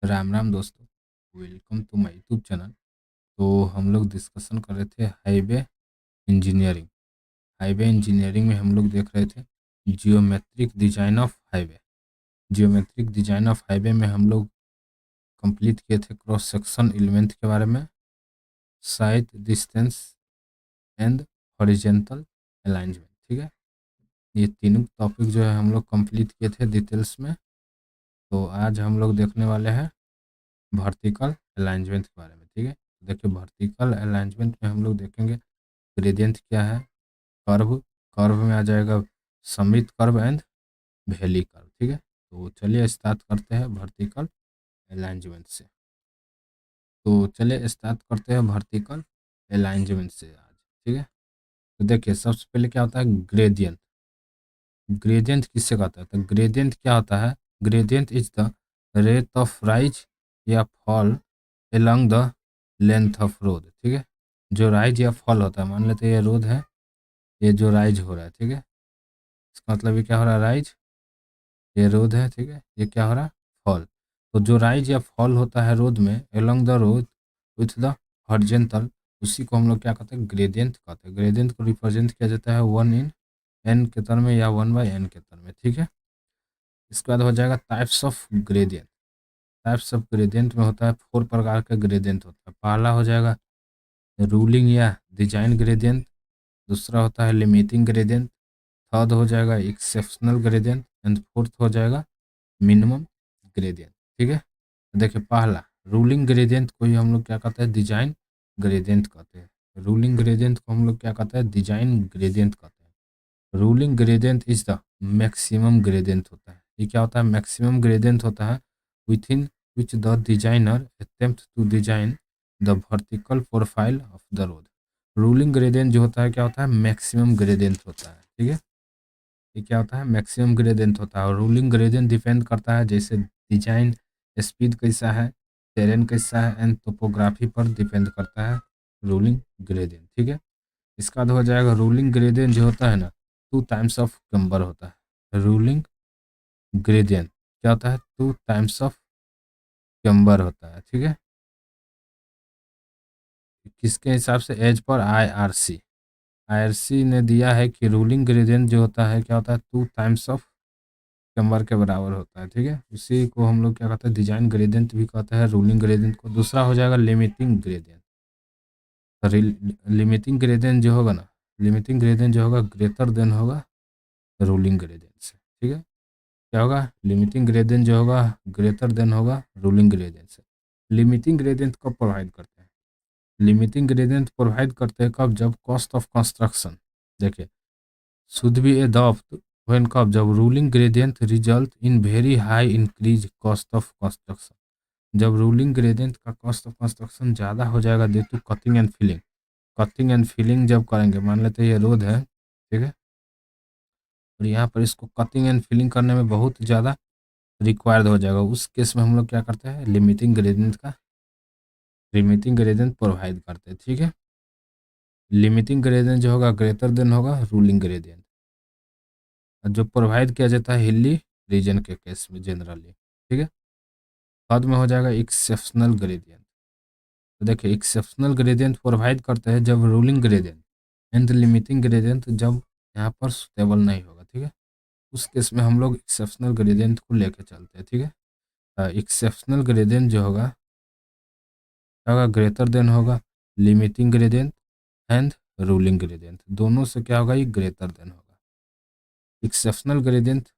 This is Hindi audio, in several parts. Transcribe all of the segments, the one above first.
राम राम दोस्तों। Welcome to my YouTube channel. तो हम लोग डिस्कशन कर रहे थे इंजीनियरिंग हाईवे इंजीनियरिंग में हम लोग देख रहे थे geometric design of highway. Geometric design of highway में हम लोग कंप्लीट किए थे क्रॉस सेक्शन एलिमेंट के बारे में, side distance and horizontal alignment. ठीक है, ये तीनों टॉपिक जो है हम लोग कंप्लीट किए थे डिटेल्स में। तो आज हम लोग देखने वाले हैं वर्टिकल अलाइनमेंट के बारे में। ठीक है, देखिए वर्टिकल अलाइनमेंट में हम लोग देखेंगे ग्रेडियंट क्या है, कर्व, कर्व में आ जाएगा समित कर्व एंड वैली कर्व। ठीक है, तो चलिए स्टार्ट करते हैं वर्टिकल अलाइनमेंट से। तो चलिए स्टार्ट करते हैं वर्टिकल अलाइनमेंट से आज। ठीक है, तो देखिए सबसे पहले क्या होता है ग्रेडियंट। ग्रेडियंट किससे कहता है? तो ग्रेडियंट क्या होता है? Gradient is the rate of rise या fall along the length of road. ठीक है, जो राइज या फॉल होता है, मान लेते हैं ये रोड है, ये जो राइज हो रहा है। ठीक है, इसका मतलब ये क्या हो रहा है? राइज, ये रोड है। ठीक है, ये क्या हो रहा है? फॉल। तो जो राइज या फॉल होता है रोड में along the road with the horizontal, उसी को हम लोग क्या कहते हैं? ग्रेडियंट कहते हैं। ग्रेडियंट को रिप्रेजेंट किया जाता है 1/n के टर्म में या 1/n के टर्म में। ठीक है, इसके बाद हो जाएगा types of gradient. Types of gradient में होता है 4 प्रकार का ग्रेडियंट होता है। पहला हो जाएगा रूलिंग या डिजाइन ग्रेडियंट, दूसरा होता है लिमिटिंग ग्रेडियंट, थर्ड हो जाएगा एक्सेप्शनल ग्रेडियंट एंड फोर्थ हो जाएगा मिनिमम ग्रेडियंट। ठीक है, देखिए पहला रूलिंग ग्रेडियंट को ही हम लोग क्या कहते हैं? डिजाइन ग्रेडियंट कहते हैं। रूलिंग ग्रेडियंट को हम लोग क्या कहते हैं? डिजाइन ग्रेडियंट कहते हैं। Ruling gradient is the maximum gradient होता है। ये क्या होता है? मैक्सिमम ग्रेडियंट होता है within which the designer attempt to design the vertical profile of the road. Ruling gradient जो होता है क्या होता है? मैक्सिमम ग्रेडियंट होता है। ठीक है, ये क्या होता है? मैक्सिमम ग्रेडियंट होता है। और रूलिंग ग्रेडियंट डिपेंड करता है जैसे डिजाइन स्पीड कैसा है, टेरेन कैसा है एंड टोपोग्राफी पर डिपेंड करता है रूलिंग ग्रेडियंट। ठीक है, इसका बाद हो जाएगा रूलिंग ग्रेडियंट जो होता है ना, 2 टाइम्स ऑफ कैम्बर होता है। रूलिंग ग्रेडियंट क्या होता है? 2 टाइम्स ऑफ कैम्बर होता है। ठीक है, किसके हिसाब से? As per IRC. आईआरसी ने दिया है कि रूलिंग ग्रेडियंट जो होता है क्या होता है? 2 टाइम्स ऑफ कैम्बर के बराबर होता है। ठीक है, उसी को हम लोग क्या कहते हैं? डिजाइन ग्रेडियंट भी कहते हैं रूलिंग ग्रेडियंट को। दूसरा हो जाएगा लिमिटिंग ग्रेडियंट। लिमिटिंग ग्रेडियंट जो होगा ना, लिमिटिंग ग्रेडियंट जो होगा ग्रेटर देन होगा रूलिंग ग्रेडियंट से। ठीक है, क्या होगा? लिमिटिंग ग्रेडियंट जो होगा ग्रेटर देन होगा रूलिंग ग्रेडियंट से। लिमिटिंग ग्रेडियंट कब प्रोवाइड करते हैं? लिमिटिंग ग्रेडियंट प्रोवाइड करते हैं कब? जब कॉस्ट ऑफ कंस्ट्रक्शन, देखिए, शुड बी अडॉप्ट व्हेन, कब? जब ruling gradient result in very high increase cost of construction. जब रूलिंग ग्रेडियंट का कॉस्ट ऑफ कंस्ट्रक्शन ज़्यादा हो जाएगा due to cutting and filling. Cutting and filling जब करेंगे, मान लेते हैं ये रोड है, ठीक है, और यहाँ पर इसको कटिंग एंड फिलिंग करने में बहुत ज़्यादा रिक्वायर्ड हो जाएगा, उस केस में हम लोग क्या करते हैं? लिमिटिंग ग्रेडियंट प्रोवाइड करते हैं। ठीक है, लिमिटिंग ग्रेडियंट जो होगा ग्रेटर देन होगा रूलिंग ग्रेडियंट, जो प्रोवाइड किया जाता है हिली रीजन के केस में जनरली। ठीक है, बाद में हो जाएगा एक्सेप्शनल ग्रेडियंट। तो देखिए एक्सेप्शनल ग्रेडियंट प्रोवाइड करते हैं जब ruling gradient and limiting gradient जब यहाँ पर सुटेबल नहीं होगा। ठीक है, उस केस में हम लोग एक्सेप्शनल ग्रेडियंट को लेके चलते हैं। ठीक है, एक्सेप्शनल ग्रेडियंट जो होगा क्या होगा? ग्रेटर देन होगा limiting gradient and ruling gradient, दोनों से क्या होगा? ये ग्रेटर देन होगा। Exceptional gradient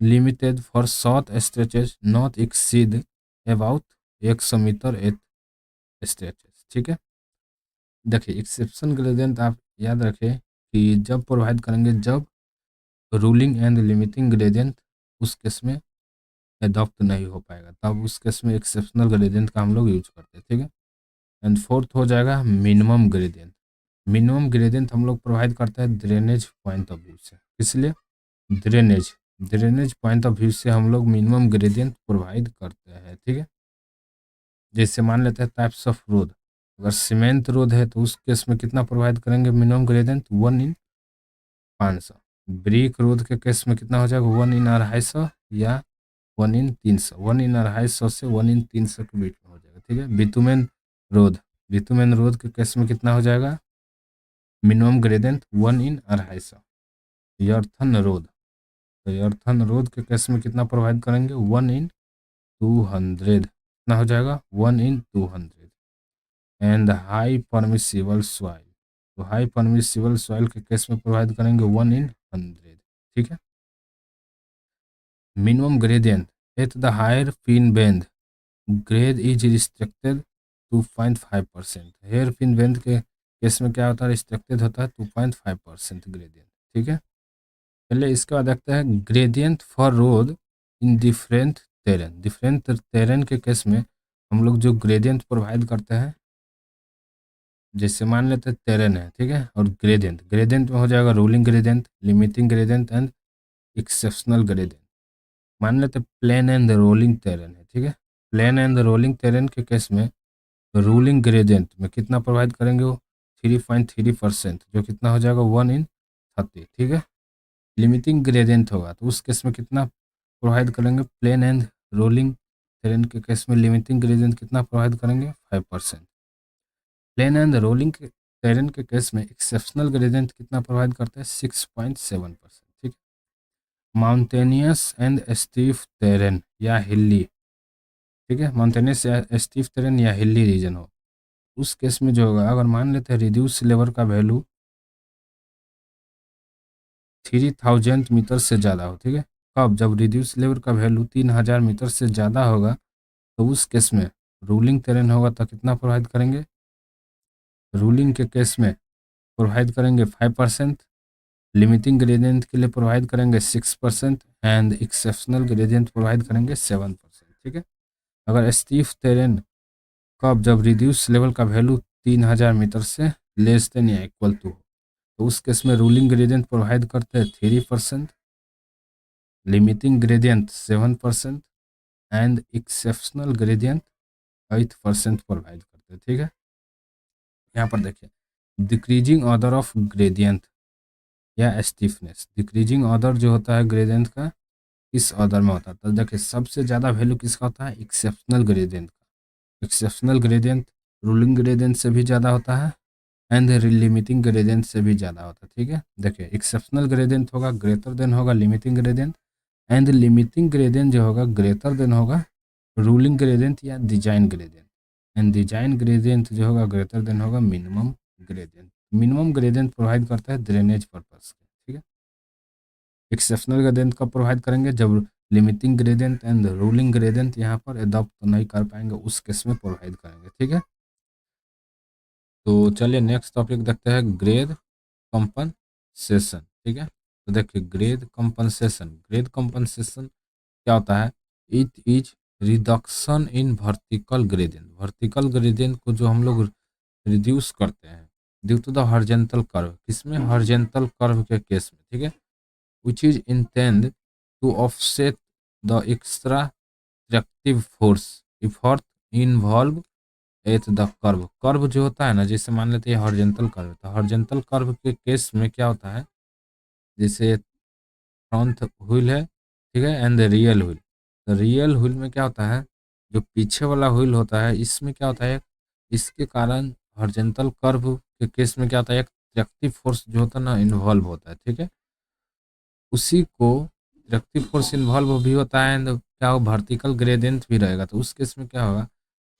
limited for short stretches not exceed about 100 metre at stretches. ठीक है, देखिए एक्सेप्शन ग्रेडियंट आप याद रखें कि जब प्रोवाइड करेंगे जब रूलिंग एंड लिमिटिंग ग्रेडियंट उस केस में एडॉप्ट नहीं हो पाएगा, तब उस केस में एक्सेप्शनल ग्रेडियंट का हम लोग यूज करते हैं। ठीक है, एंड फोर्थ हो जाएगा मिनिमम ग्रेडियंट। मिनिमम ग्रेडियंट हम लोग प्रोवाइड करते हैं ड्रेनेज पॉइंट ऑफ व्यू से। इसलिए drainage drainage point of view से हम लोग मिनिमम ग्रेडियंट प्रोवाइड करते हैं। ठीक है, जैसे मान लेते हैं टाइप्स ऑफ रोड, अगर सीमेंट रोड है तो उस केस में कितना प्रोवाइड करेंगे मिनिमम ग्रेडियंट? 1/500। ब्रिक रोड के केस में कितना हो जाएगा? 1/250 या 1 इन 250 से 1 इन 300 के बीच में हो जाएगा। ठीक है। बिटुमेन रोध के केस में कितना हो जाएगा? मिनिमम ग्रेडियंट 1 इन 250। यर्थन रोध के केस में कितना प्रोवाइड करेंगे? 1 इन 200। कितना हो जाएगा? 1 in 200। And high permissible soil, तो हाई परमिसिबल सॉइल के केस में प्रोवाइड करेंगे 1 इन 100। ठीक है। Minimum gradient at the hair pin bend grade is restricted 2.5%। Hair pin bend के केस में क्या होता है? रिस्ट्रिक्टेड होता है 2.5% ग्रेडियंट। ठीक है। पहले इसके बाद देखते हैं gradient for road in different terrain के केस में हम लोग जो ग्रेडियंट प्रोवाइड करते हैं, जैसे मान लेते हैं टेरेन है, ठीक है, और ग्रेडियंट में हो जाएगा rolling gradient, limiting gradient and exceptional gradient. मान लेते प्लेन एंड रोलिंग टेरेन है, ठीक है। प्लेन एंड रोलिंग टेरेन के केस में रोलिंग ग्रेडियंट में कितना प्रोवाइड करेंगे? वो 3.3%, जो कितना हो जाएगा? 1 इन 30। ठीक है। लिमिटिंग ग्रेडियंट होगा तो उस केस में कितना प्रोवाइड करेंगे? प्लेन एंड रोलिंग टेरेन के केस में लिमिटिंग ग्रेडियंट कितना प्रोवाइड करेंगे? 5%। प्लेन एंड रोलिंग टेरेन के केस में एक्सेप्शनल ग्रेडियंट कितना प्रोवाइड करते हैं? 6.7%। ठीक है। माउंटेनियस एंड स्टीफ टेरेन या हिली, ठीक है, माउंटेनियस या स्टीफ टेरेन या हिली रीजन हो, उस केस में जो होगा, अगर मान लेते हैं रिड्यूस लेवल का वैल्यू 3000 मीटर से ज़्यादा हो, ठीक है, कब? जब रिड्यूस लेवल का वैल्यू 3000 मीटर से ज़्यादा होगा तो उस केस में रूलिंग टेरेन होगा तो कितना प्रोवाइड करेंगे? रूलिंग के केस में प्रोवाइड करेंगे 5%, लिमिटिंग ग्रेडियंट के लिए प्रोवाइड करेंगे 6% एंड एक्सेप्शनल ग्रेडियंट प्रोवाइड करेंगे 7%। ठीक है। अगर स्टीफ टेरेन कब? जब रिड्यूस लेवल का वैल्यू 3000 मीटर से लेस देन या इक्वल टू हो, तो उस केस में रूलिंग ग्रेडियंट प्रोवाइड करते हैं 3%, limiting gradient 7% and exceptional gradient 8% provide करते हैं। ठीक है। यहाँ पर देखिए डिक्रीजिंग ऑर्डर ऑफ ग्रेडियंट या स्टिफनेस, डिक्रीजिंग ऑर्डर जो होता है ग्रेडियंट का किस ऑर्डर में होता है? तो देखिए सबसे ज़्यादा वैल्यू किसका होता है? एक्सेप्शनल ग्रेडियंट का। एक्सेप्शनल ग्रेडियंट रूलिंग ग्रेडियंट से भी ज़्यादा होता है एंड लिमिटिंग ग्रेडियंट से भी ज़्यादा होता है। ठीक है। देखिए एक्सेप्शनल ग्रेडियंट होगा ग्रेटर देन होगा limiting gradient, and limiting gradient जो होगा ग्रेटर देन होगा रूलिंग ग्रेडियंट या design gradient, and design gradient जो होगा ग्रेटर देन होगा minimum gradient. Minimum gradient provide करता है ड्रेनेज पर्पस के। ठीक है। एक्सेप्शनल ग्रेडियंट कब प्रोवाइड करेंगे? जब limiting gradient and ruling gradient यहाँ पर अडॉप्ट नहीं कर पाएंगे, उस केस में प्रोवाइड करेंगे। ठीक है। तो चलिए नेक्स्ट टॉपिक देखते हैं ग्रेड कंपनसेशन। ठीक है। तो देखिए ग्रेड कंपनसेशन क्या होता है? It is reduction in vertical gradient को जो हम लोग रिड्यूस करते हैं due to the horizontal curve, किसमें? हॉरिजॉन्टल कर्व के केस में। ठीक है। which is intended to offset the extra tractive force effort involve at the curve जो होता है ना, जैसे मान लेते हैं हॉरिजॉन्टल कर्व, तो हॉरिजॉन्टल कर्व के केस में क्या होता है? जैसे फ्रंट व्हील है, ठीक है, एंड रियल व्हील। तो रियल व्हील में क्या होता है? जो पीछे वाला व्हील होता है इसमें क्या होता है? इसके कारण हॉरिजॉन्टल कर्व के केस में क्या होता है? एक ट्रैक्टिव फोर्स जो होता है ना इन्वॉल्व होता है। ठीक है। उसी को रिएक्टिव फोर्स इन्वॉल्व भी होता है एंड क्या हो वर्टिकल ग्रेडियंट भी रहेगा, तो उस केस में क्या होगा?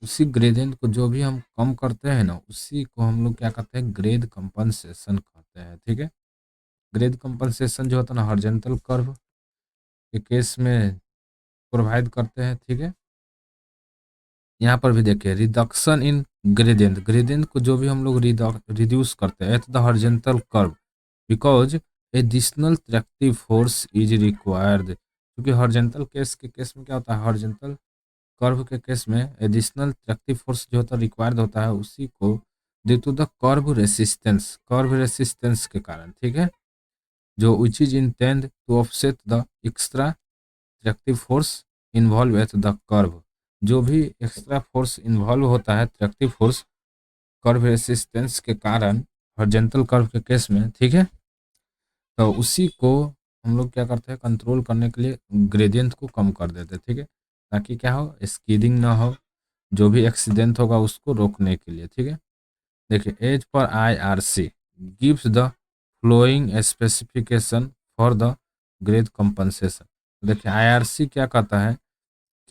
उसी ग्रेडियंट को जो भी हम कम करते हैं ना, उसी को हम लोग क्या कहते हैं? ग्रेड कंपनसेशन कहते हैं। ठीक है। ग्रेड कंपनसेशन जो होता है ना हॉरिजॉन्टल कर्व के केस में प्रोवाइड करते हैं। ठीक है। यहाँ पर भी देखिए रिडक्शन इन ग्रेडियंट को जो भी हम लोग रिड्यूस करते हैं at the horizontal curve because additional tractive force is required, क्योंकि हॉरिजॉन्टल केस के केस में क्या होता है? हॉरिजॉन्टल कर्व के केस में एडिशनल ट्रैक्टिव फोर्स जो होता है रिक्वायर्ड होता है, उसी को due to the curve resistance के कारण। ठीक है। जो which is intend to offset the extra tractive force involve at the curve, जो भी एक्स्ट्रा फोर्स इन्वॉल्व होता है ट्रैक्टिव फोर्स कर्व रेसिस्टेंस के कारण हॉरिजॉन्टल कर्व के केस में। ठीक है। तो उसी को हम लोग क्या करते हैं, कंट्रोल करने के लिए ग्रेडियंट को कम कर देते हैं, ठीक है, ताकि क्या हो, स्कीडिंग ना हो, जो भी एक्सीडेंट होगा उसको रोकने के लिए, ठीक है। देखिए, as per IRC gives the flowing specification for the grade compensation. देखिए, IRC क्या कहता है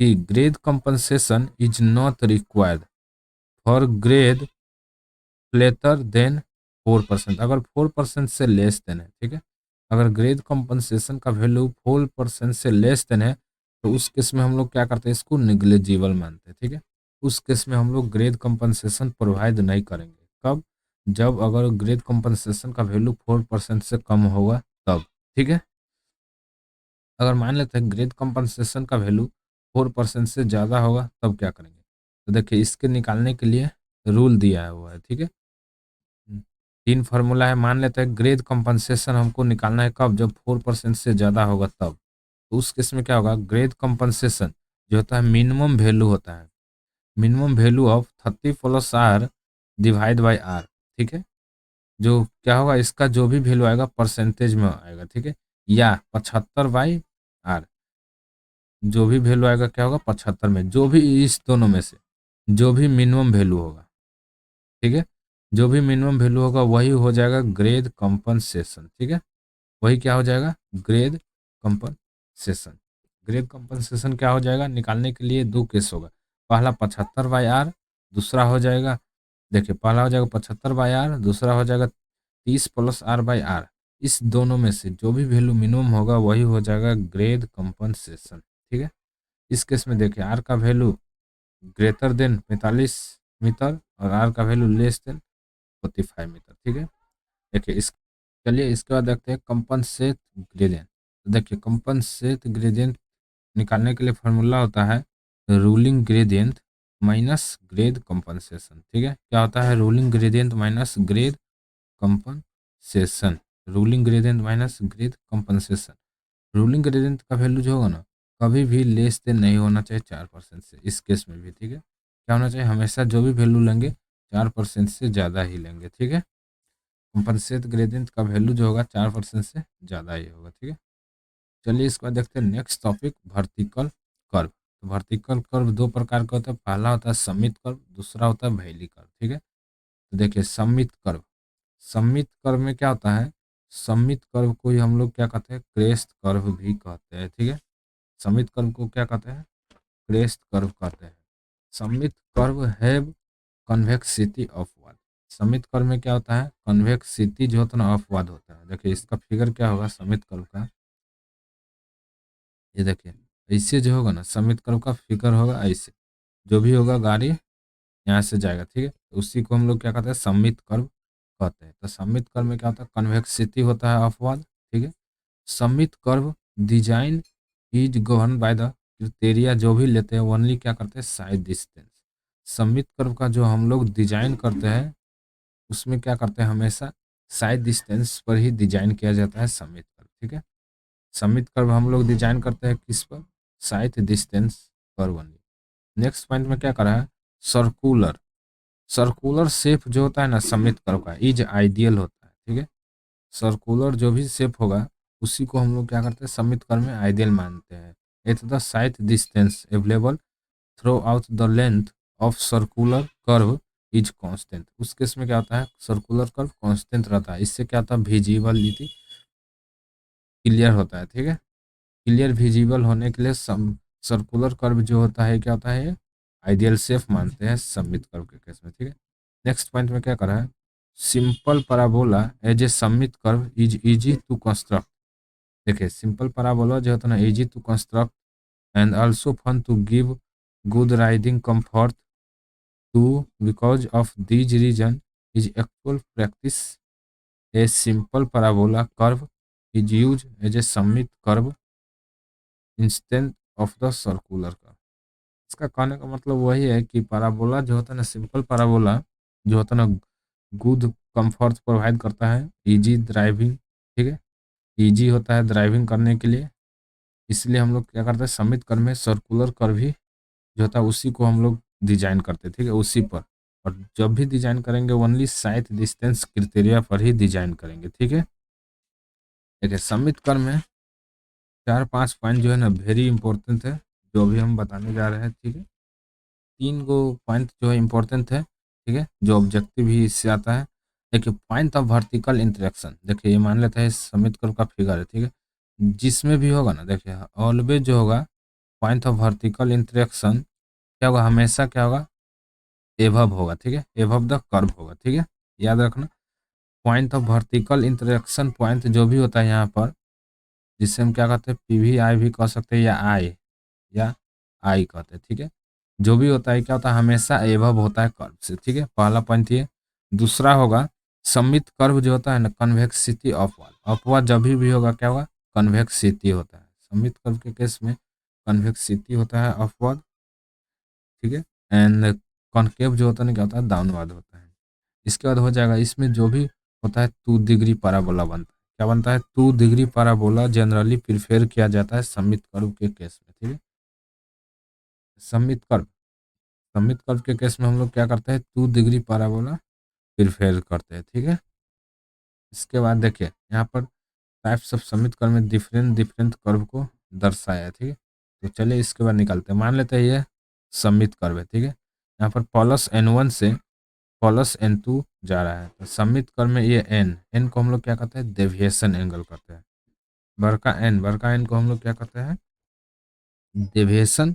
कि grade compensation is not required for grade later than 4%, अगर 4% से लेस देन है, ठीक है। अगर ग्रेड कंपनसेशन का वैल्यू 4% से लेस देन है तो उस केस में हम लोग क्या करते हैं, इसको निग्लेजिबल मानते हैं, ठीक है। उस केस में हम लोग ग्रेड कंपनसेशन प्रोवाइड नहीं करेंगे। कब? जब अगर ग्रेड कंपनसेशन का वैल्यू 4% से कम होगा तब, ठीक है। अगर मान लेते हैं ग्रेड कंपनसेशन का वैल्यू 4% से ज़्यादा होगा तब क्या करेंगे, तो देखिए इसके निकालने के लिए रूल दिया हुआ है, ठीक है। 3 फार्मूला है, मान लेते हैं ग्रेड कंपनसेशन हमको निकालना है कब, जब 4% से ज़्यादा होगा तब। तो उस केस में क्या होगा, ग्रेड कंपनसेशन जो होता है मिनिमम वैल्यू होता है, minimum value of 30 plus R divide by R, ठीक है। जो क्या होगा, इसका जो भी वैल्यू आएगा परसेंटेज में आएगा, ठीक है, या 75 बाई आर, जो भी वैल्यू आएगा क्या होगा 75 में, जो भी इस दोनों में से जो भी मिनिमम वैल्यू होगा, ठीक है, जो भी मिनिमम वैल्यू होगा वही हो जाएगा ग्रेड कंपनसेशन, ठीक है। वही क्या हो जाएगा, ग्रेड कंपनसेशन। ग्रेड कंपनसेशन क्या हो जाएगा, निकालने के लिए दो केस होगा, पहला 75 बाई आर, दूसरा हो जाएगा, देखिए पहला हो जाएगा 75 बाई आर, दूसरा हो जाएगा 30 प्लस आर बाई आर। इस दोनों में से जो भी वैल्यू मिनिमम होगा वही हो जाएगा ग्रेड कंपनसेशन, ठीक है। इस केस में देखिए आर का वैल्यू ग्रेटर देन 45 मीटर और आर का वैल्यू लेस देन 45 मीटर, ठीक है। देखिए इस चलिए इसके बाद देखते हैं कंपनसेट ग्रेडियंट। तो देखिए कंपनसेट ग्रेडियंट निकालने के लिए फार्मूला होता है ruling gradient minus grade compensation, ठीक है। क्या होता है, ruling gradient minus grade compensation, ruling gradient minus grade compensation. Ruling gradient का वैल्यू जो होगा ना, कभी भी लेस देन नहीं होना चाहिए 4% से, इस केस में भी, ठीक है। क्या होना चाहिए, हमेशा जो भी वैल्यू लेंगे 4% से ज़्यादा ही लेंगे, ठीक है। कंपनसेट ग्रेडियंट का वैल्यू जो होगा 4% से ज़्यादा ही होगा, ठीक है। चलिए इसके बाद देखते हैं नेक्स्ट टॉपिक, वर्टिकल कर्व। तो वर्टिकल कर्व दो प्रकार का होता है, पहला होता है सममित कर्व, दूसरा होता है वैली कर्व, ठीक है। तो देखिए सममित कर्व, सममित कर्व में क्या होता है, सममित कर्व को ही हम लोग क्या कहते हैं, क्रेस्ट कर्व भी कहते हैं, ठीक है। सममित कर्व को क्या कहते हैं, क्रेस्ट कर्व कहते हैं। सममित कर्व हैव कन्वेक्सिटी अपवाद। सममित कर्व में क्या होता है, कन्वेक्सिटी जो होता है ना अपवाद होता है। देखिए इसका फिगर क्या होगा सममित कर्व का, ये देखिए ऐसे जो होगा ना सममित कर्व का फिगर होगा ऐसे, जो भी होगा गाड़ी यहाँ से जाएगा, ठीक है। तो उसी को हम लोग क्या कहते हैं, सममित कर्व कहते हैं। तो सममित कर्व में क्या होता है, कन्वेक्सिटी होता है अपवाद, ठीक है। सममित curve design is govern by the criteria, जो भी लेते हैं ओनली क्या करते हैं, साइड डिस्टेंस। सममित कर्व का जो हम लोग डिजाइन करते हैं उसमें क्या करते हैं, हमेशा साइड डिस्टेंस पर ही डिजाइन किया जाता है सममित कर्व, ठीक है। सममित कर्व हम लोग डिजाइन करते हैं किस पर, साइड डिस्टेंस पर ओनली। नेक्स्ट पॉइंट में क्या करा है, सर्कुलर, सर्कुलर शेप जो होता है ना सममित कर्व का इज आइडियल होता है, ठीक है। सर्कुलर जो भी शेप होगा उसी को हम लोग क्या करते हैं, सममित कर्व में आइडियल मानते हैं। At the side distance available through out the length of circular curve is constant. उस केस में क्या होता है, सर्कुलर कर्व कांस्टेंट रहता है, इससे क्या होता है, विजिबिलिटी क्लियर होता है, ठीक है। क्लियर विजिबल होने के लिए सर्कुलर कर्व जो होता है क्या होता है, आइडियल शेप मानते हैं सममित कर्व के केस में, ठीक है। नेक्स्ट पॉइंट में क्या करा है, simple parabola as a summit curve is easy to construct. देखिए सिंपल पैराबोला जो होता है ना easy to construct and also fun to give good riding comfort to, because of this reason is actual practice a simple parabola curve is use as a summit curve instant of the circular curve. इसका कहने का मतलब वही है कि पैराबोला जो होता है ना, सिंपल पैराबोला जो होता है ना, गुड कंफर्ट प्रोवाइड करता है, इजी ड्राइविंग, ठीक है, इजी होता है ड्राइविंग करने के लिए। इसलिए हम लोग क्या करते हैं, सममित कर्व में सर्कुलर कर्व ही जो होता है उसी को हम लोग डिजाइन करते हैं, ठीक है, उसी पर। और जब भी डिजाइन करेंगे ओनली साइड डिस्टेंस क्राइटेरिया पर ही डिजाइन करेंगे, ठीक है। देखिए सममित कर्व में 4-5 पॉइंट जो है ना वेरी इंपॉर्टेंट है, जो अभी हम बताने जा रहे हैं, ठीक है। 3 गो पॉइंट जो है इंपॉर्टेंट है, ठीक है, जो ऑब्जेक्टिव ही इससे आता है। देखिए पॉइंट ऑफ वर्टिकल इंटरेक्शन, देखिए ये मान लेते हैं समित कर्व का फिगर है, ठीक है। जिसमें भी होगा ना, देखिए ऑलवेज जो होगा पॉइंट ऑफ वर्टिकल इंटरेक्शन क्या होगा, हमेशा क्या होगा, एभव होगा, ठीक है, एभव द कर्व होगा, ठीक है, याद रखना। Point of vertical interaction point जो भी होता है यहाँ पर, जिससे हम क्या कहते हैं, पी वी आई भी कह सकते हैं, या आई कहते हैं, ठीक है। जो भी होता है क्या होता है, हमेशा एभव होता है कर्व से, ठीक है, पहला पॉइंट ये। दूसरा होगा सममित कर्व जो होता है ना, कन्वेक्सिटी अपवर्ड, अपवर्ड जब भी होगा क्या होगा, कन्वेक्सिटी होता है। सममित कर्व के केस में कन्वेक्सिटी होता है अपवर्ड, ठीक है। एंड कॉनकेव जो होता है ना क्या होता है, डाउनवर्ड होता है। इसके बाद हो जाएगा इसमें जो भी होता है 2 डिग्री पैराबोला बनता है, क्या बनता है, 2 डिग्री पैराबोला जनरली प्रिफेर किया जाता है सममित कर्व के केस में, ठीक है। सममित कर्व, सममित कर्व के केस में हम लोग क्या करते हैं, 2 डिग्री पैराबोला प्रिफेर करते हैं, ठीक है। इसके बाद देखिए यहाँ पर टाइप्स ऑफ सममित कर्व में डिफरेंट डिफरेंट कर्व को दर्शाया है, ठीक है। तो चलिए इसके बाद निकालते हैं, मान लेते हैं ये सममित कर्व है, ठीक है। यहाँ पर प्लस N1 से प्लस N2 जा रहा है, तो सममित कर्व में ये एन को हम लोग क्या कहते हैं, डेविएशन एंगल कहते हैं। बड़का एन को हम लोग क्या कहते हैं, डेविएशन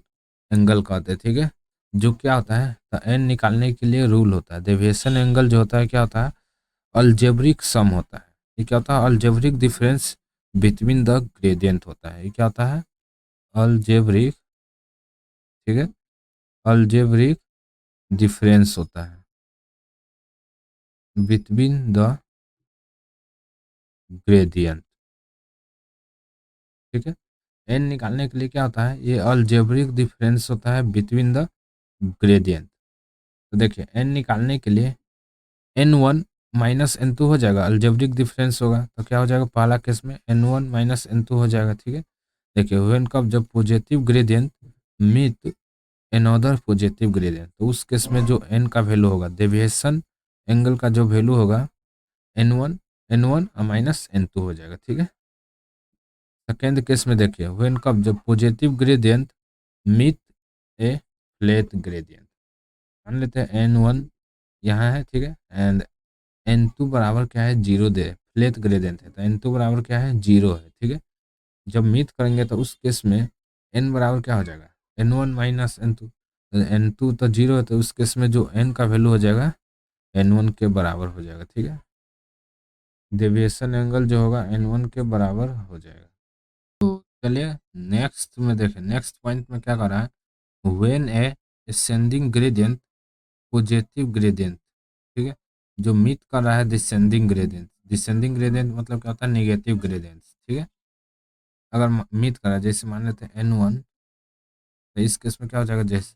एंगल कहते हैं, ठीक है। जो क्या होता है, तो एन निकालने के लिए रूल होता है, डेविएशन एंगल जो होता है क्या होता है, अलजेब्रिक सम होता है। ये क्या होता है, algebraic difference between the gradient होता है। ये क्या होता है, अलजेब्रिक, ठीक है, अलजेब्रिक डिफरेंस होता है बिटवीन द ग्रेडियंट, ठीक है। एन निकालने के लिए क्या होता है, ये अलजेब्रिक डिफरेंस होता है बिटवीन द ग्रेडियंट। तो देखिए एन निकालने के लिए N1 माइनस N2 हो जाएगा, अलजेब्रिक डिफरेंस होगा, तो क्या हो जाएगा, पहला केस में N1 माइनस N2 हो जाएगा, ठीक है। देखिए व्हेन कब, जब positive gradient meet another positive gradient, तो उस केस में जो n का वैल्यू होगा, डेविएशन एंगल का जो वैल्यू होगा, N1 माइनस N2 हो जाएगा, ठीक है। सेकेंड केस में देखिए व्हेन कब, जब positive gradient meet a flat gradient, मान लेते हैं N1 यहाँ है, ठीक है, एंड N2 बराबर क्या है, 0 दे, फ्लैट ग्रेडियंट है, तो N2 बराबर क्या है, 0 है, ठीक है। जब मीट करेंगे तो उस केस में n बराबर क्या हो जाएगा, N1 माइनस N2, तो N2 तो 0 है, तो उस केस में जो n का वैल्यू हो जाएगा N1 के बराबर हो जाएगा, ठीक है। डेविएशन एंगल जो होगा N1 के बराबर हो जाएगा। तो चलिए नेक्स्ट में देखें, नेक्स्ट पॉइंट में क्या कर रहा है, when A ascending gradient positive gradient, ठीक है, जो मीट कर रहा है डिसेंडिंग ग्रेडियंट, डिसेंडिंग ग्रेडियंट मतलब क्या होता है, नेगेटिव ग्रेडियंट, ठीक है। अगर मीट कर रहा है, जैसे मान लेते हैं N1, तो इस केस में क्या हो जाएगा, जैसे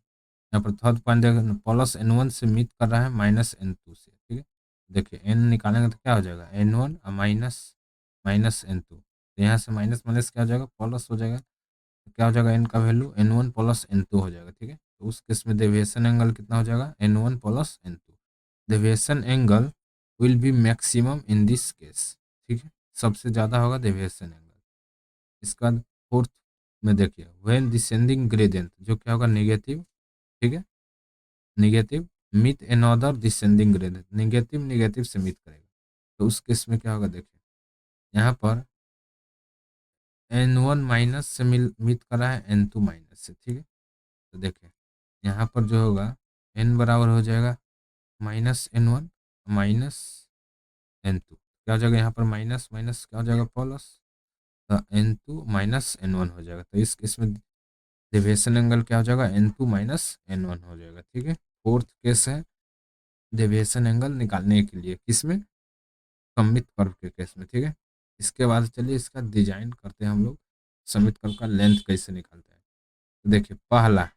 यहाँ पर थर्ड पॉइंट देखो, प्लस N1 से मीट कर रहा है माइनस N2 से, ठीक है। देखिए n निकालेंगे तो क्या हो जाएगा, N1 और माइनस माइनस N2, तो यहाँ से माइनस माइनस क्या हो जाएगा, प्लस हो जाएगा, तो क्या हो जाएगा, n का वैल्यू N1 प्लस N2 हो जाएगा, ठीक है। तो उस केस में डेविएशन एंगल कितना हो जाएगा, N1 plus N2, deviation angle will be maximum in this case, ठीक है, सबसे ज़्यादा होगा डेविएशन एंगल। इसका फोर्थ में देखिए व्हेन डिसेंडिंग ग्रेडियंट, जो क्या होगा, नेगेटिव, ठीक है, negative meet another descending gradient, negative negative से मीट करेगा, तो उस केस में क्या होगा, देखिए यहाँ पर N1 माइनस से मीट कर रहा है N2 माइनस से, ठीक है। तो देखिए यहाँ पर जो होगा n बराबर हो जाएगा माइनस N1 माइनस N2, क्या हो जाएगा, यहाँ पर माइनस माइनस क्या हो जाएगा, प्लस, तो N2 माइनस N1 हो जाएगा, तो इस केस में डेविएशन एंगल क्या हो जाएगा, N2 माइनस N1 हो जाएगा, ठीक है। फोर्थ केस है डेविएशन एंगल निकालने के लिए, किसमें, सममित कर्व के केस में, ठीक है। इसके बाद चलिए इसका डिजाइन करते हैं हम लोग, सममित कर्व का लेंथ कैसे निकालते हैं। तो देखिए पहला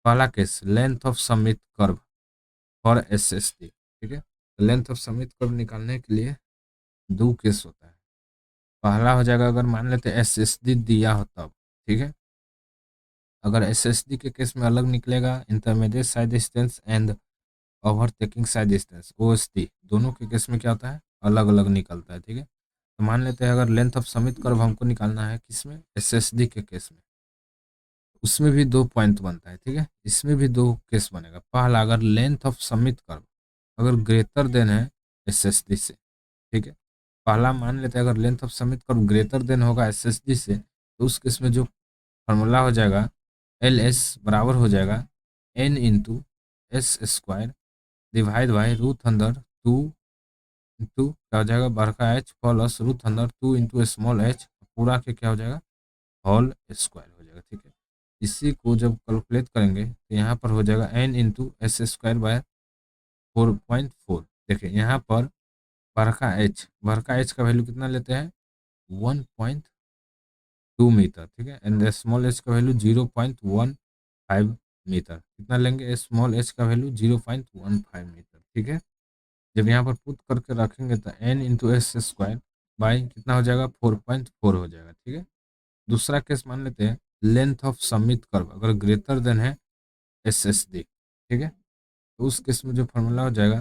पहला केस, लेंथ ऑफ सममित कर्व फॉर SSD, ठीक है। तो लेंथ ऑफ सममित कर्व निकालने के लिए दो केस होता है। पहला हो जाएगा अगर मान लेते हैं SSD दिया हो तब, ठीक है। अगर SSD के केस में अलग निकलेगा, intermediate sight distance and overtaking side distance OSD, दोनों के केस में क्या होता है, अलग अलग निकलता है, ठीक है। तो मान लेते हैं अगर लेंथ ऑफ समित कर्व हमको निकालना है किसमें, एसएसडी के केस में, उसमें भी दो पॉइंट बनता है, ठीक है। इसमें भी दो केस बनेगा। पहला, अगर लेंथ ऑफ समिट कर्व अगर ग्रेटर देन है एसएसडी से, ठीक है। पहला मान लेते हैं अगर length of summit curve greater than होगा एसएसडी से, तो उस केस में जो फॉर्मूला हो जाएगा एल एस बराबर हो जाएगा N into S square divide by root under two into क्या हो जाएगा बड़का H plus root under two into small h पूरा के क्या हो जाएगा होल स्क्वायर हो जाएगा, ठीक है। इसी को जब कैलकुलेट करेंगे तो यहाँ पर हो जाएगा N into S square by 4.4। देखिए यहाँ पर बड़का एच का वैल्यू कितना लेते हैं 1.2 मीटर, ठीक है। एंड स्मॉल एच का वैल्यू 0.15 मीटर। कितना लेंगे स्मॉल एच का वैल्यू 0.15 मीटर, ठीक है। जब यहाँ पर पुट करके रखेंगे तो N into S square by कितना हो जाएगा 4.4 हो जाएगा, ठीक है। दूसरा केस मान लेते हैं लेंथ ऑफ समिट कर्व अगर ग्रेटर देन है एस एस डी, ठीक है। तो उस केस में जो फॉर्मूला हो जाएगा,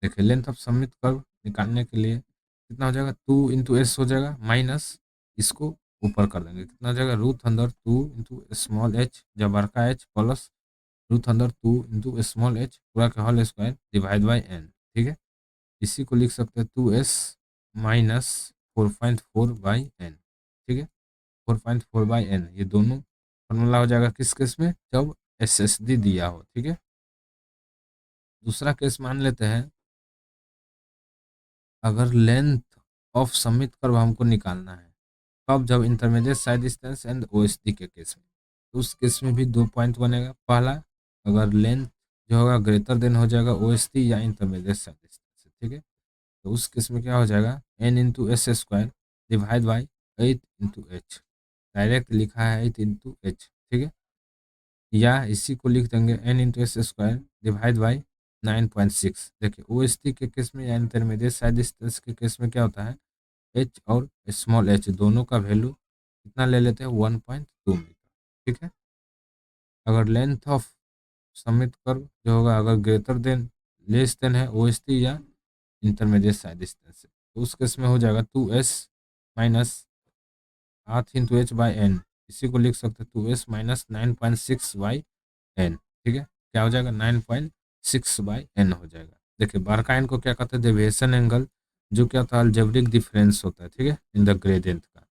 देखिए लेंथ ऑफ समिट कर्व निकालने के लिए कितना हो जाएगा 2 इंटू एस हो जाएगा माइनस इसको ऊपर कर देंगे, कितना हो जाएगा रूट अंदर 2 इंटू स्मॉल एच जब बड़का एच प्लस रूट अंदर 2 इंटू स्मॉल एच पूरा का whole square divide by N, ठीक है। इसी को लिख सकते हैं 2s माइनस 4.4 बाई एन, ठीक है। 4.4 बाई एन ये दोनों फॉर्मूला हो जाएगा किस केस में, जब एसएसडी दिया हो, ठीक है। दूसरा केस मान लेते हैं अगर लेंथ ऑफ समिट कर्व हमको निकालना है कब, जब intermediate sight distance and OSD के केस में। तो उस केस में भी दो पॉइंट बनेगा। पहला, अगर लेंथ जो होगा ग्रेटर देन हो जाएगा ओएसडी या इंटरमीडिएट साइड डिस्टेंस, ठीक है। तो उस केस में क्या हो जाएगा N into S square divide by 8 into H. Direct लिखा है 8 इंटू एच, ठीक है। या इसी को लिख देंगे N into S square divide by 9.6। देखिए ओ एस टी के केस में या इंटरमीडिएट साइड डिस्टेंस के केस में क्या होता है एच और स्मॉल एच दोनों का वैल्यू कितना ले लेते हैं 1.2 मीटर, ठीक है। अगर लेंथ ऑफ समिट कर्व जो होगा अगर ग्रेटर देन लेस देन है ओ एस टी या इंटरमीडिएट साइड डिस्टेंस से, तो उस केस में हो जाएगा 2s minus 8 into H by N. इसी को लिख सकते हैं 2s माइनस 9.6 बाई एन, ठीक है। क्या हो जाएगा 9.6 बाई एन हो जाएगा। देखिए बारका एन को क्या कहते हैं डेविएशन एंगल, जो क्या होता है अलजेब्रिक डिफरेंस होता है, ठीक है, इन द ग्रेडियंट का।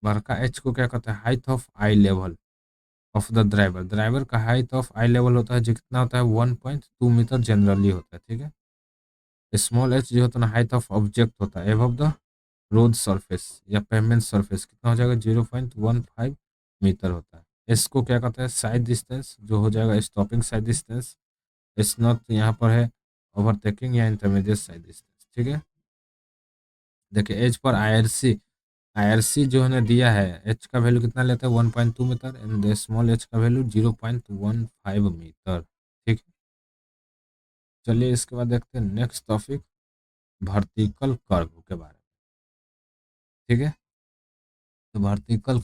बारका एच को क्या कहता है height of I level of the driver. Driver का हाइट ऑफ आई लेवल होता है जो कितना होता है 1.2 मीटर जनरली होता है, ठीक है। स्मॉल एच जो होता है ना हाइट ऑफ ऑब्जेक्ट होता है एबव द रोड सरफेस या पेवमेंट सरफेस, कितना हो जाएगा 0.15 मीटर होता है। एस को क्या कहता है साइड डिस्टेंस, जो हो जाएगा stopping side distance. S not यहाँ पर है ओवरटेकिंग या इंटरमीडिएट साइड डिस्टेंस, ठीक है। देखिए एच पर आईआरसी जो है दिया है एच का वैल्यू कितना लेता है 1.2 मीटर एंड स्मॉल एच का वैल्यू 0.15 मीटर, ठीक है। चलिए इसके बाद देखते हैं नेक्स्ट टॉपिक वर्टिकल कर्व के बारे में, ठीक है। तो वर्टिकल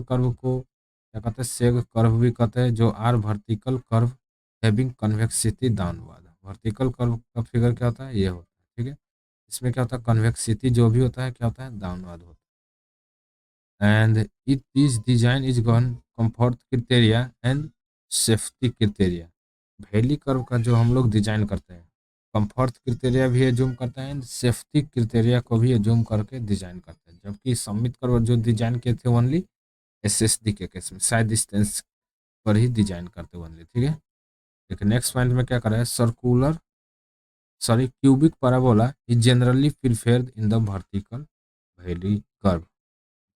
कर्व को क्या कहते हैं सेग कर्व भी कहते हैं, जो are vertical curve having convexity downward. Vertical curve का फिगर क्या होता है ये होता है, ठीक है। इसमें क्या होता है कन्वेक्सिटी जो भी होता है क्या होता है डाउनवर्ड होता है। And it is design is gun comfort criteria and safety criteria. Valley curve का जो हम लोग डिजाइन करते हैं कंफर्ट क्रिटेरिया भी एज्यूम करते हैं एंड सेफ्टी क्रिटेरिया को भी एज्यूम करके डिजाइन करते हैं। जबकि सबमिट कर्व जो डिजाइन किए थे ओनली एसएसडी के केस में साइड डिस्टेंस पर ही डिजाइन करते ओनली, ठीक है। देखिए नेक्स्ट पॉइंट में क्या कर रहा है cubic parabola is generally preferred in the vertical valley curve.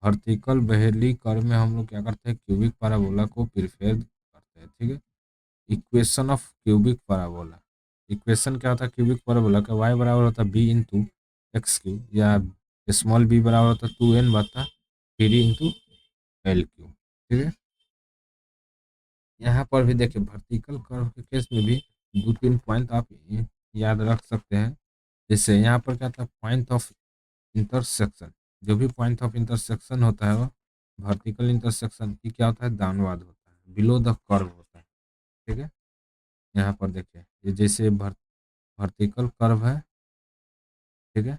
Vertical valley curve में हम लोग क्या करते हैं क्यूबिक पैराबोला को प्रिफेर करते हैं, ठीक है। Equation of cubic parabola, equation क्या होता है क्यूबिक पैराबोला का y बराबर होता है बी इंटू एक्स क्यू या स्मॉल बी बराबर होता है 2n बता 3 इंटू एल क्यू, ठीक है। यहाँ पर भी देखिए वर्टिकल कर्व के केस में भी दो तीन पॉइंट आप याद रख सकते हैं। जैसे यहाँ पर क्या था पॉइंट ऑफ इंटरसेक्शन, जो भी पॉइंट ऑफ इंटरसेक्शन होता है वो वर्टिकल इंटरसेक्शन की क्या होता है डाउनवर्ड होता है, बिलो द कर्व होता है, ठीक है। यहाँ पर देखिए ये जैसे वर्टिकल कर्व है, ठीक है,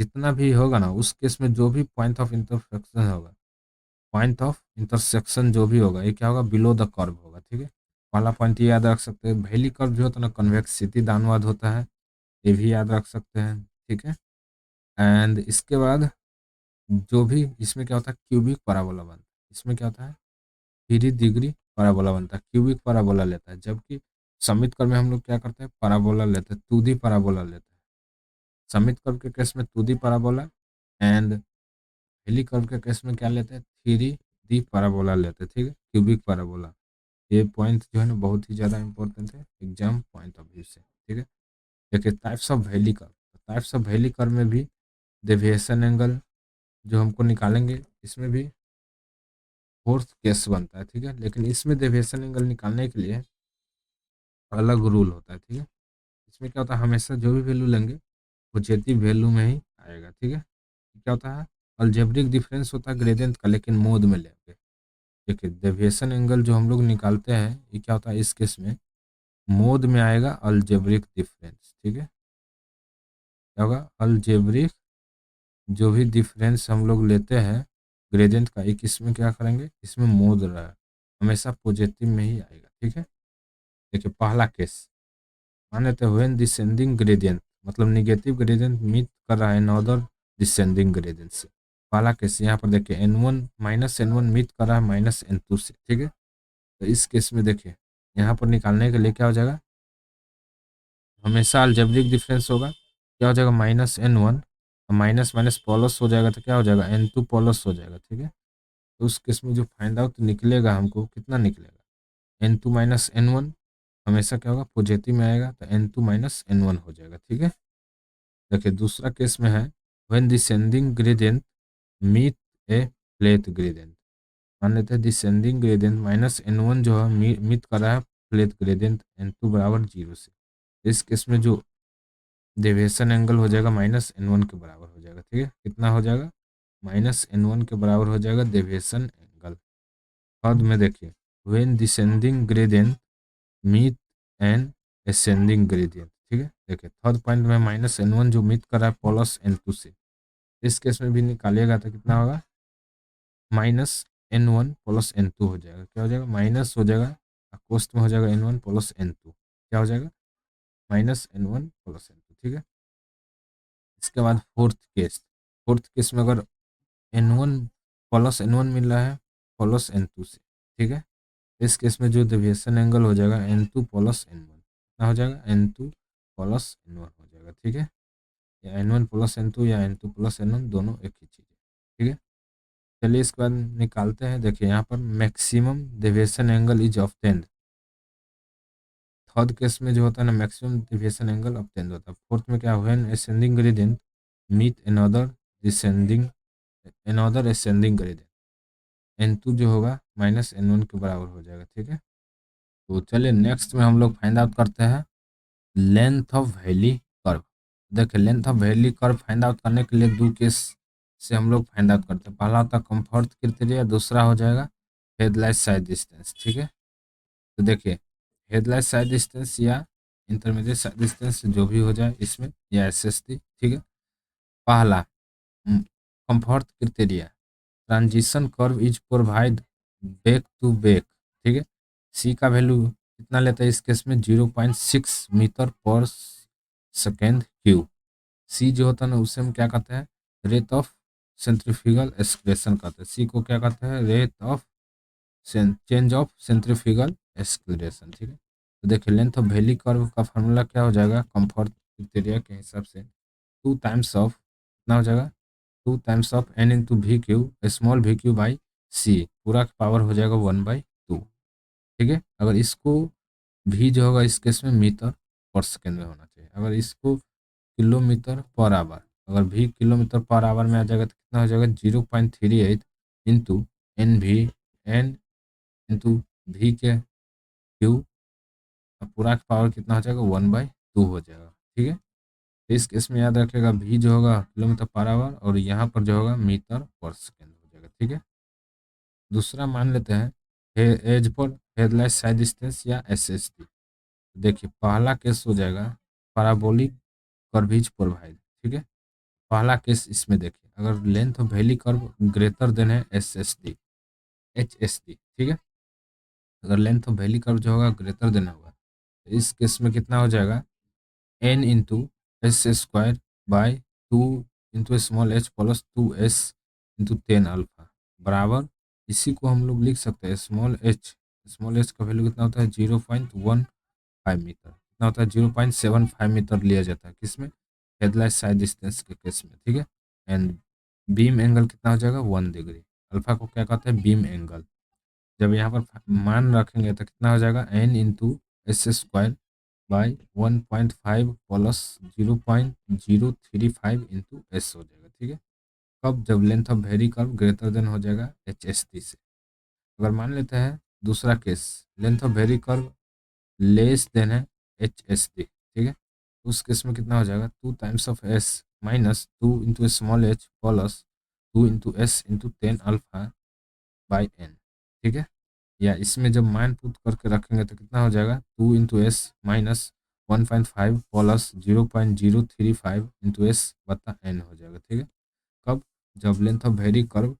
जितना भी होगा ना उस केस में जो भी पॉइंट ऑफ इंटरसेक्शन होगा, पॉइंट ऑफ इंटरसेक्शन जो भी होगा ये क्या होगा, बिलो द कर्व होगा। ठीक है, पहला पॉइंट ये याद रख सकते हैं। वैली कर्व जो होता है ना कन्वेक्सिटी दानवाद होता है, ये भी याद रख सकते हैं। ठीक है, एंड इसके बाद जो भी इसमें क्या होता है क्यूबिक पैराबोला बनता है। इसमें क्या होता है 3 डिग्री पैराबोला बनता है, क्यूबिक पैराबोला लेता है। जबकि समित कर्व में हम लोग क्या करते हैं पैराबोला लेते हैं, 2D पैराबोला लेते हैं। समित कर्व के केस में 2D parabola and valley curve के केस में क्या लेते हैं 3D पैराबोला लेते हैं। ठीक है, क्यूबिक पैराबोला। ये पॉइंट जो है ना बहुत ही ज़्यादा इंपॉर्टेंट है एग्जाम पॉइंट ऑफ व्यू से। ठीक है, देखिए types of valley curve. Types of valley curve में भी डेविएशन एंगल जो हमको निकालेंगे इसमें भी फोर्थ केस बनता है। ठीक है, लेकिन इसमें डेविएशन एंगल निकालने के लिए अलग रूल होता है। ठीक है, इसमें क्या होता है हमेशा जो भी वैल्यू लेंगे पॉजिटिव वैल्यू में ही आएगा। ठीक है, क्या होता है अलजेब्रिक डिफरेंस होता है ग्रेडियंट का, लेकिन मोड में लेंगे। देखिए डेविएशन एंगल जो हम लोग निकालते हैं ये क्या होता है इस केस में मोड में आएगा अलजेब्रिक डिफरेंस। ठीक है, क्या होगा अलजेब्रिक जो भी डिफरेंस हम लोग लेते हैं ग्रेडियंट का एक इसमें क्या करेंगे इसमें मोड रहा है हमेशा पॉजिटिव में ही आएगा। ठीक है, देखिए पहला केस मान लेते हैं व्हेन डिसेंडिंग ग्रेडियंट, मतलब निगेटिव ग्रेडियंट मीट कर रहा है नॉर्दर डिसेंडिंग ग्रेडियंट से। पहला केस यहाँ पर देखिए n1 minus N one meet कर रहा है माइनस n2 से। ठीक है, तो इस केस में देखिए यहाँ पर निकालने के लिए क्या हो जाएगा हमेशा अलजेब्रिक डिफरेंस होगा, क्या हो जाएगा -n1 माइनस माइनस प्लस हो जाएगा तो क्या हो जाएगा n2 प्लस हो जाएगा। ठीक है, तो उस केस में जो फाइंड आउट निकलेगा हमको कितना निकलेगा n2 माइनस n1 हमेशा क्या होगा पॉजिटिव में आएगा तो n2 माइनस n1 हो जाएगा। ठीक है, देखिए दूसरा केस में है when descending gradient meet a flat gradient. मान लेते हैं डिसेंडिंग ग्रेडियंट -n1 जो है मीट कर रहा है फ्लैट ग्रेडियंट n2 बराबर 0 से। इस केस में जो डेविएशन एंगल हो जाएगा -n1 के बराबर हो जाएगा। ठीक है, कितना हो जाएगा -n1 के बराबर हो जाएगा डेविएशन एंगल। थर्ड में देखिए when descending gradient meet an ascending gradient. ठीक है, देखिए थर्ड पॉइंट में -n1 जो मीट कर रहा है प्लस n2 से, इस केस में भी निकालिएगा तो कितना होगा -n1 प्लस n2 हो जाएगा। क्या हो जाएगा माइनस हो जाएगा कोस्ट में हो जाएगा n1 प्लस n2, क्या हो जाएगा -n1 प्लस n2। ठीक है, इसके बाद फोर्थ केस में अगर n1 प्लस n1 मिल रहा है प्लस n2 से। ठीक है, इस केस में जो डेविएशन एंगल हो जाएगा n2 प्लस n1 कितना हो जाएगा n2 प्लस n1 हो जाएगा। ठीक है, या n1 प्लस n2 या n2 प्लस n1 दोनों एक ही चीज़ है। ठीक है, चलिए इसके बाद निकालते हैं। देखिए यहाँ पर maximum deviation angle is obtained. Third case में जो होता है ना मैक्सिमम डेविएशन एंगल ऑब्टेन्ड होता है। फोर्थ में क्या when ascending gradient meet another descending another ascending gradient n2 जो होगा -n1 के बराबर हो जाएगा। ठीक है, तो चलिए नेक्स्ट में हम लोग फाइंड आउट करते हैं लेंथ ऑफ वैली कर्व। देखिए length of valley curve find out करने के लिए दो केस से हम लोग फाइंड आउट करते हैं। पहला होता है कंफर्ट क्राइटेरिया, दूसरा हो जाएगा हेडलाइट साइड डिस्टेंस। ठीक है, तो देखिए हेडलाइट साइड डिस्टेंस या इंटरमीडिएट साइड डिस्टेंस जो भी हो जाए इसमें या एसएसटी। ठीक है, पहला comfort criteria transition curve is provide back to back. ठीक है, सी का वैल्यू कितना लेता है इस केस में 0.6 मीटर पर सेकेंड क्यूब। सी जो होता है ना उसे हम क्या कहते हैं रेट ऑफ सेंट्रीफ्यूगल एक्सक्रेशन कहते हैं। सी को क्या कहते हैं rate of change of centrifugal excretion. ठीक है, तो देखिए लेंथ ऑफ वैली कर्व का फार्मूला क्या हो जाएगा कंफर्ट क्राइटेरिया के हिसाब से 2 टाइम्स ऑफ कितना हो जाएगा 2 times of n into V Q small V Q by C पूरा का पावर हो जाएगा 1/2। ठीक है, अगर इसको भी जो होगा इस केस में मीटर पर सेकेंड में होना चाहिए। अगर इसको किलोमीटर पर आवर, अगर भी किलोमीटर पर आवर में आ जाएगा तो कितना हो जाएगा 0.38 इंटू एन इंटू वी के क्यू पूरा का पावर कितना हो जाएगा 1/2 हो जाएगा। ठीक है, तो इस केस में याद रखिएगा भी जो होगा किलोमीटर पर आवर और यहाँ पर जो होगा मीटर पर सेकेंड हो जाएगा। ठीक है, दूसरा मान लेते हैं एज पर हेडलाइट साइड डिस्टेंस या एसएसटी। देखिए पहला केस हो जाएगा पैराबोलिक कर्वेज प्रोवाइड। ठीक है, पहला केस इसमें देखिए, अगर length of valley curve greater then है एच एस डी, ठीक है। अगर लेंथ ऑफ वैली कर्व जो होगा ग्रेटर देन होगा, तो इस केस में कितना हो जाएगा, N into S square by two into small h plus two S into tan alpha बराबर, इसी को हम लोग लिख सकते हैं स्मॉल एच का वैल्यू कितना होता है 0.15 मीटर, कितना होता है 0.75 मीटर लिया जाता है किसमें, हेडलाइट साइड डिस्टेंस के केस में, ठीक है। एंड बीम एंगल कितना हो जाएगा 1 डिग्री, अल्फा को क्या कहते हैं बीम एंगल। जब यहाँ पर मान रखेंगे तो कितना हो जाएगा N into S square by 1.5 plus 0.035 into S हो जाएगा, ठीक है। कब, जब length of valley curve greater than हो जाएगा एच एस टी से। अगर मान लेते हैं दूसरा केस, length of valley curve less than है एच एस टी, ठीक है। उस केस में कितना हो जाएगा 2 times of S minus 2 into small h plus 2 into S into 10 alpha by N, ठीक है। या इसमें जब मान पुट करके रखेंगे तो कितना हो जाएगा 2 into S minus 1.5 plus 0.035 into S बता एन हो जाएगा, ठीक है। कब, जब length of valley curve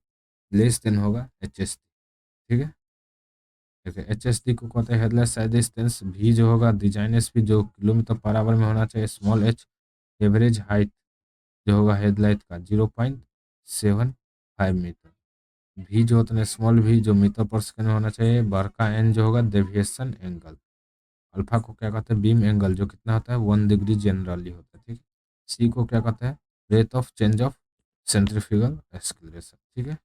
less then होगा एच एस, ठीक है। देखिए एच एस डी को कहते हैं हेडलाइट साइड डिस्टेंस, भी जो होगा डिजाइन स्पीड जो किलोमीटर पर आवर में होना चाहिए, स्मॉल एच एवरेज हाइट जो होगा हेडलाइट का 0.75 मीटर, भी जो होता है स्मॉल भी जो मीटर पर सेकंड में होना चाहिए, बड़का एन जो होगा डेविएशन एंगल, अल्फा को क्या कहते हैं बीम एंगल जो कितना होता है 1 डिग्री जनरली होता है, ठीक है। सी को क्या कहते हैं rate of change of centrifugal acceleration, ठीक है।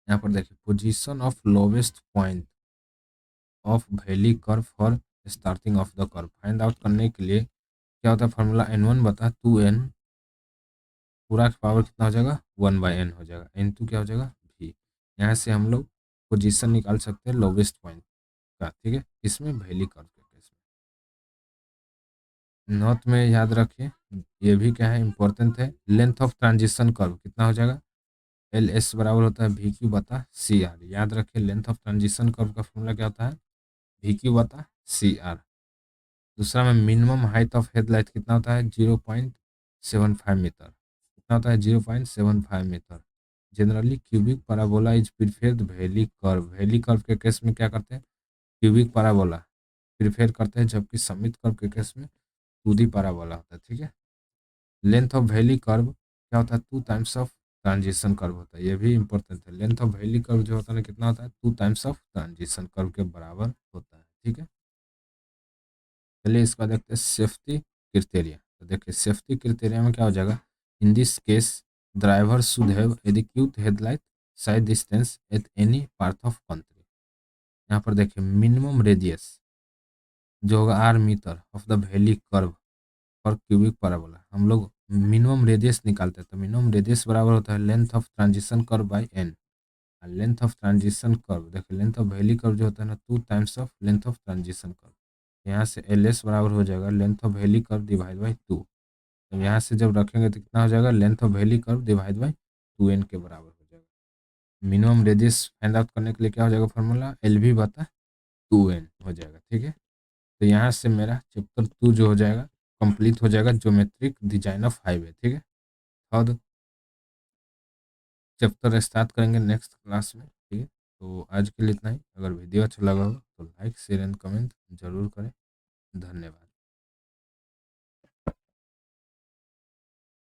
यहाँ पर देखिए position of lowest point of valley curve for starting of the curve find out करने के लिए क्या होता है फॉर्मूला n1 बता 2n पूरा का पावर कितना हो जाएगा 1/n हो जाएगा, n2 क्या हो जाएगा v। यहाँ से हम लोग पोजीशन निकाल सकते हैं लोवेस्ट पॉइंट का, ठीक है, इसमें वैली कर्व के केस में। नोट में याद रखिए ये भी क्या है इंपॉर्टेंट है, लेंथ ऑफ ट्रांजिशन कर्व कितना हो जाएगा एल एस बराबर होता है वी क्यू बता सी आर, याद रखिए लेंथ ऑफ ट्रांजिशन कर्व का फॉर्मूला क्या होता है वी क्यू बता सी आर। दूसरा में मिनिमम हाइट ऑफ हेडलाइट कितना होता है 0.75 मीटर, कितना होता है 0.75 metre. Generally cubic parabola is preferred valley curve के केस में क्या करते हैं क्यूबिक पैराबोला प्रिफेयर करते हैं, जबकि समित कर्व के केस में 2D पैराबोला होता है, ठीक है। लेंथ ऑफ वैली कर्व क्या होता है 2 टाइम्स ऑफ ट्रांजिशन कर्व होता है, ये भी इंपॉर्टेंट है। लेंथ ऑफ वैली कर्व जो होता है ना कितना होता है 2 टाइम्स ऑफ ट्रांजिशन कर्व के बराबर होता है, ठीक है। चलिए इसका देखते हैं सेफ्टी क्राइटेरिया। तो देखिए सेफ्टी क्राइटेरिया में क्या हो जाएगा, in this case driver should have adequate headlight sight distance at any part of country. यहाँ पर देखिए मिनिमम रेडियस जो होगा R metre of the valley curve पर क्यूबिक पैराबोला, हम लोग मिनिमम रेडियस निकालते हैं, तो मिनिमम रेडियस बराबर होता है length of transition curve by N. Length of transition curve देखिए लेंथ ऑफ वैली कर्व जो होता है ना 2 times of length of transition curve, यहाँ से एल एस बराबर हो जाएगा length of valley curve divide by 2। तो यहाँ से जब रखेंगे तो कितना हो जाएगा length of valley curve divide by 2n के बराबर हो जाएगा। मिनिमम रेडियस फाइंड आउट करने के लिए क्या हो जाएगा फॉर्मूला एल भी बता 2n हो जाएगा, ठीक है। तो यहाँ से मेरा चैप्टर 2 जो हो जाएगा कंप्लीट हो जाएगा ज्योमेट्रिक डिजाइन ऑफ हाईवे, ठीक है। और चैप्टर स्टार्ट करेंगे नेक्स्ट क्लास में, ठीक है। तो आज के लिए इतना ही, अगर वीडियो अच्छा लगा हो तो लाइक शेयर एंड कमेंट जरूर करें। धन्यवाद।